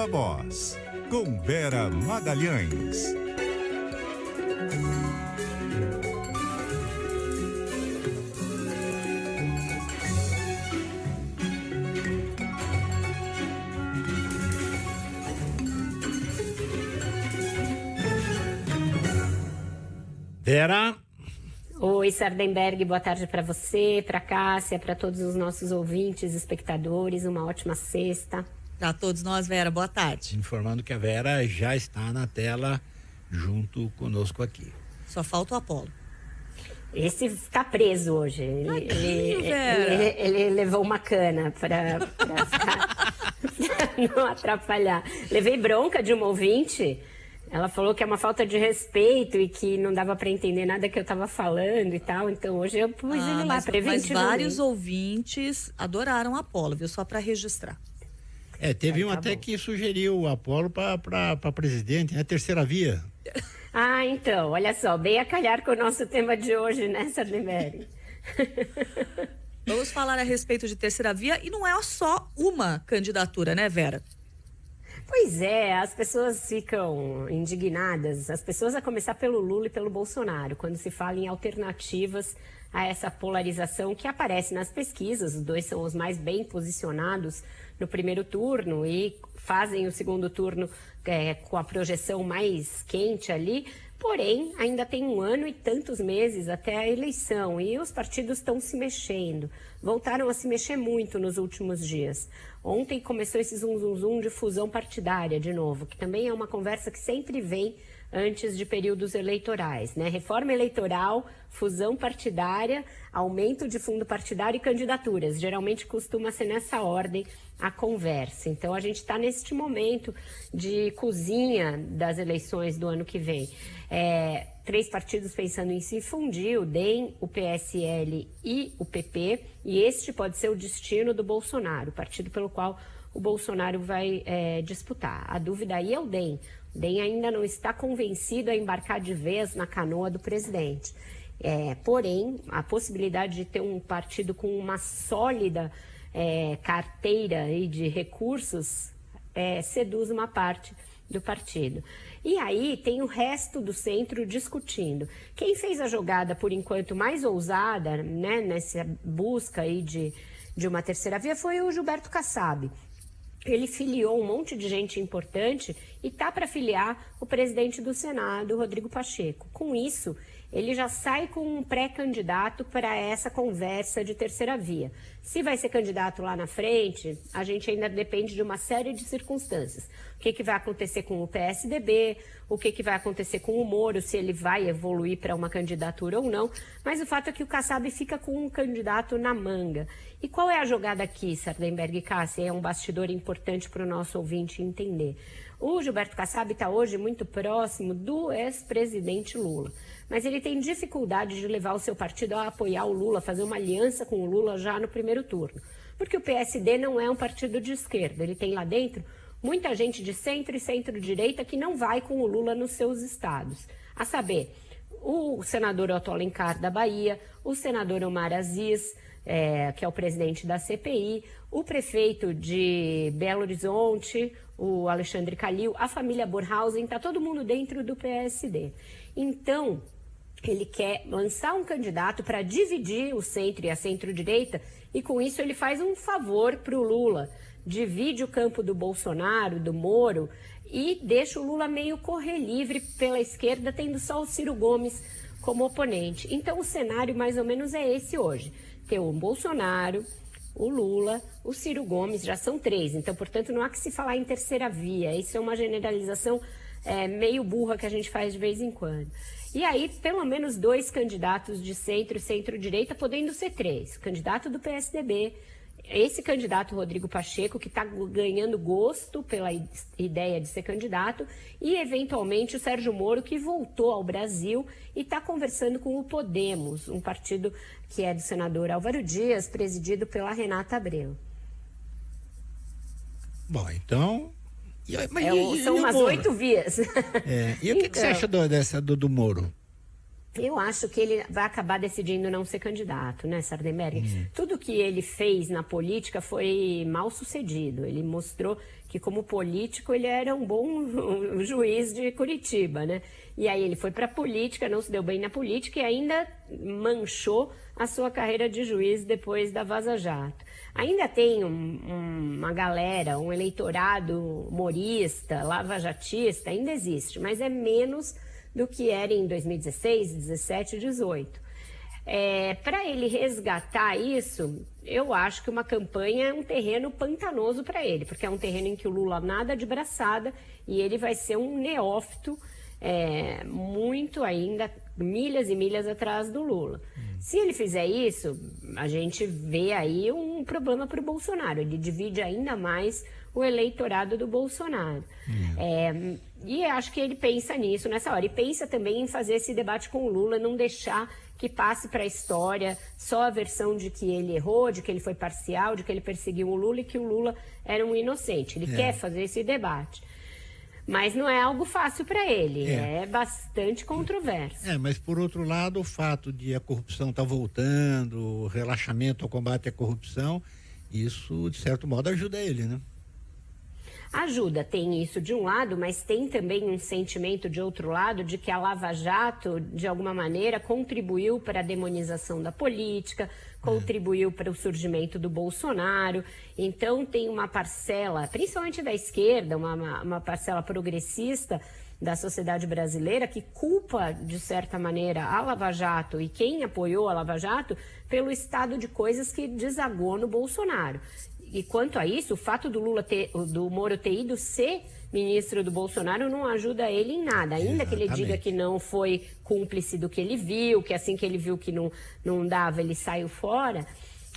Viva Voz, com Vera Magalhães. Vera. Oi, Sardenberg, boa tarde para você, para Cássia, para todos os nossos ouvintes, espectadores, uma ótima sexta. Para todos nós, Vera, boa tarde. Informando que a Vera já está na tela junto conosco aqui. Só falta o Apolo. Esse está preso hoje. Ele levou uma cana para não atrapalhar. Levei bronca de uma ouvinte. Ela falou que é uma falta de respeito e que não dava para entender nada que eu estava falando e tal. Então hoje eu pus ele lá preventivamente. Mas vários ouvintes adoraram o Apolo, viu? Só para registrar. Teve até que sugeriu o Apolo para presidente, né? Terceira via. Ah, então, olha só, bem a calhar com o nosso tema de hoje, né, Sardenberg? Vamos falar a respeito de terceira via e não é só uma candidatura, né, Vera? Pois é, as pessoas ficam indignadas, as pessoas a começar pelo Lula e pelo Bolsonaro, quando se fala em alternativas a essa polarização que aparece nas pesquisas. Os dois são os mais bem posicionados no primeiro turno e fazem o segundo turno com a projeção mais quente ali. Porém, ainda tem 1 ano e tantos meses até a eleição e os partidos estão se mexendo. Voltaram a se mexer muito nos últimos dias. Ontem começou esse zum de fusão partidária de novo, que também é uma conversa que sempre vem antes de períodos eleitorais, né? Reforma eleitoral, fusão partidária, aumento de fundo partidário e candidaturas. Geralmente costuma ser nessa ordem a conversa. Então a gente está neste momento de cozinha das eleições do ano que vem. 3 partidos pensando em se fundir, o DEM, o PSL e o PP, e este pode ser o destino do Bolsonaro, o partido pelo qual o Bolsonaro vai disputar. A dúvida aí é o DEM. O DEM ainda não está convencido a embarcar de vez na canoa do presidente. Porém, a possibilidade de ter um partido com uma sólida carteira aí de recursos seduz uma parte do partido. E aí tem o resto do centro discutindo. Quem fez a jogada, por enquanto, mais ousada, né, nessa busca aí de uma terceira via foi o Gilberto Kassab. Ele filiou um monte de gente importante e está para filiar o presidente do Senado, Rodrigo Pacheco. Com isso, ele já sai com um pré-candidato para essa conversa de terceira via. Se vai ser candidato lá na frente, a gente ainda depende de uma série de circunstâncias. O que vai acontecer com o PSDB, o que vai acontecer com o Moro, se ele vai evoluir para uma candidatura ou não. Mas o fato é que o Kassab fica com um candidato na manga. E qual é a jogada aqui, Sardenberg e Cássia? É um bastidor importante para o nosso ouvinte entender. O Gilberto Kassab está hoje muito próximo do ex-presidente Lula. Mas ele tem dificuldade de levar o seu partido a apoiar o Lula, fazer uma aliança com o Lula já no primeiro turno. Porque o PSD não é um partido de esquerda. Ele tem lá dentro muita gente de centro e centro-direita que não vai com o Lula nos seus estados. A saber, o senador Otto Alencar da Bahia, o senador Omar Aziz, que é o presidente da CPI, o prefeito de Belo Horizonte, o Alexandre Calil, a família Bornhausen, está todo mundo dentro do PSD. Então, ele quer lançar um candidato para dividir o centro e a centro-direita e, com isso, ele faz um favor para o Lula. Divide o campo do Bolsonaro, do Moro e deixa o Lula meio correr livre pela esquerda, tendo só o Ciro Gomes como oponente. Então, o cenário mais ou menos é esse hoje. Ter o Bolsonaro, o Lula, o Ciro Gomes, já são 3. Então, portanto, não há que se falar em terceira via. Isso é uma generalização meio burra que a gente faz de vez em quando. E aí, pelo menos 2 candidatos de centro e centro-direita, podendo ser 3. O candidato do PSDB, esse candidato Rodrigo Pacheco, que está ganhando gosto pela ideia de ser candidato, e eventualmente o Sérgio Moro, que voltou ao Brasil e está conversando com o Podemos, um partido que é do senador Álvaro Dias, presidido pela Renata Abreu. Bom, então... São umas 8 vias. E o que você acha do Moro? Eu acho que ele vai acabar decidindo não ser candidato, né, Sardenberg? Tudo que ele fez na política foi mal sucedido. Ele mostrou que, como político, ele era um bom juiz de Curitiba, né? E aí ele foi para a política, não se deu bem na política e ainda manchou a sua carreira de juiz depois da Vaza Jato. Ainda tem uma galera, um eleitorado humorista, lavajatista, ainda existe, mas é menos do que era em 2016, 17 e 18. Para ele resgatar isso, eu acho que uma campanha é um terreno pantanoso para ele, porque é um terreno em que o Lula nada de braçada e ele vai ser um neófito muito ainda, milhas e milhas atrás do Lula. Se ele fizer isso, a gente vê aí um problema para o Bolsonaro, ele divide ainda mais o eleitorado do Bolsonaro. E acho que ele pensa nisso nessa hora. E pensa também em fazer esse debate com o Lula, não deixar que passe para a história só a versão de que ele errou, de que ele foi parcial, de que ele perseguiu o Lula e que o Lula era um inocente. Ele quer fazer esse debate. Mas não é algo fácil para ele, é bastante controverso. Mas por outro lado, o fato de a corrupção estar voltando, o relaxamento ao combate à corrupção, isso de certo modo ajuda ele, né? Ajuda, tem isso de um lado, mas tem também um sentimento de outro lado de que a Lava Jato, de alguma maneira, contribuiu para a demonização da política, contribuiu para o surgimento do Bolsonaro. Então tem uma parcela, principalmente da esquerda, uma parcela progressista da sociedade brasileira que culpa, de certa maneira, a Lava Jato e quem apoiou a Lava Jato pelo estado de coisas que desagou no Bolsonaro. E quanto a isso, o fato do Moro ter ido ser ministro do Bolsonaro não ajuda ele em nada. Ainda que ele diga que não foi cúmplice do que ele viu, que assim que ele viu que não dava, ele saiu fora,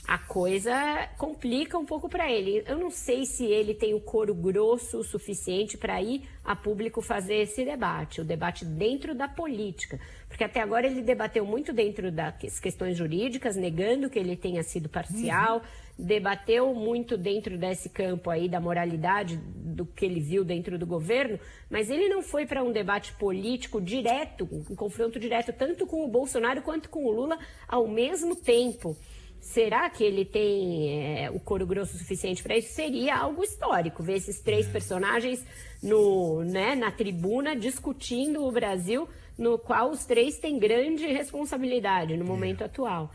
a coisa complica um pouco para ele. Eu não sei se ele tem o couro grosso o suficiente para ir a público fazer esse debate, o debate dentro da política. Porque até agora ele debateu muito dentro das questões jurídicas, negando que ele tenha sido parcial, debateu muito dentro desse campo aí da moralidade do que ele viu dentro do governo, mas ele não foi para um debate político direto, um confronto direto tanto com o Bolsonaro quanto com o Lula ao mesmo tempo. Será que ele tem o couro grosso suficiente para isso? Seria algo histórico, ver esses três personagens na tribuna discutindo o Brasil, no qual os três têm grande responsabilidade no momento atual.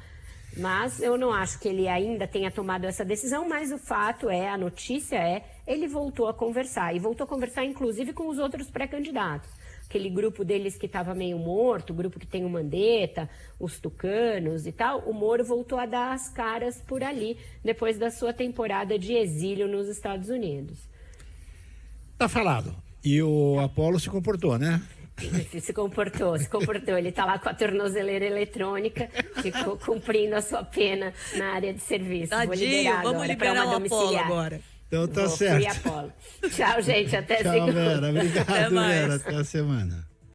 Mas eu não acho que ele ainda tenha tomado essa decisão, mas o fato a notícia ele voltou a conversar. E voltou a conversar, inclusive, com os outros pré-candidatos. Aquele grupo deles que estava meio morto, o grupo que tem o Mandetta, os tucanos e tal, o Moro voltou a dar as caras por ali, depois da sua temporada de exílio nos Estados Unidos. Tá falado. E o Apolo se comportou, né? Se comportou. Ele está lá com a tornozeleira eletrônica, ficou cumprindo a sua pena na área de serviço. Tadinho, vamos liberar o Apolo agora. Então tá certo. Tchau, gente. Até segunda. Tchau, Vera. Obrigado, Vera. Até a semana.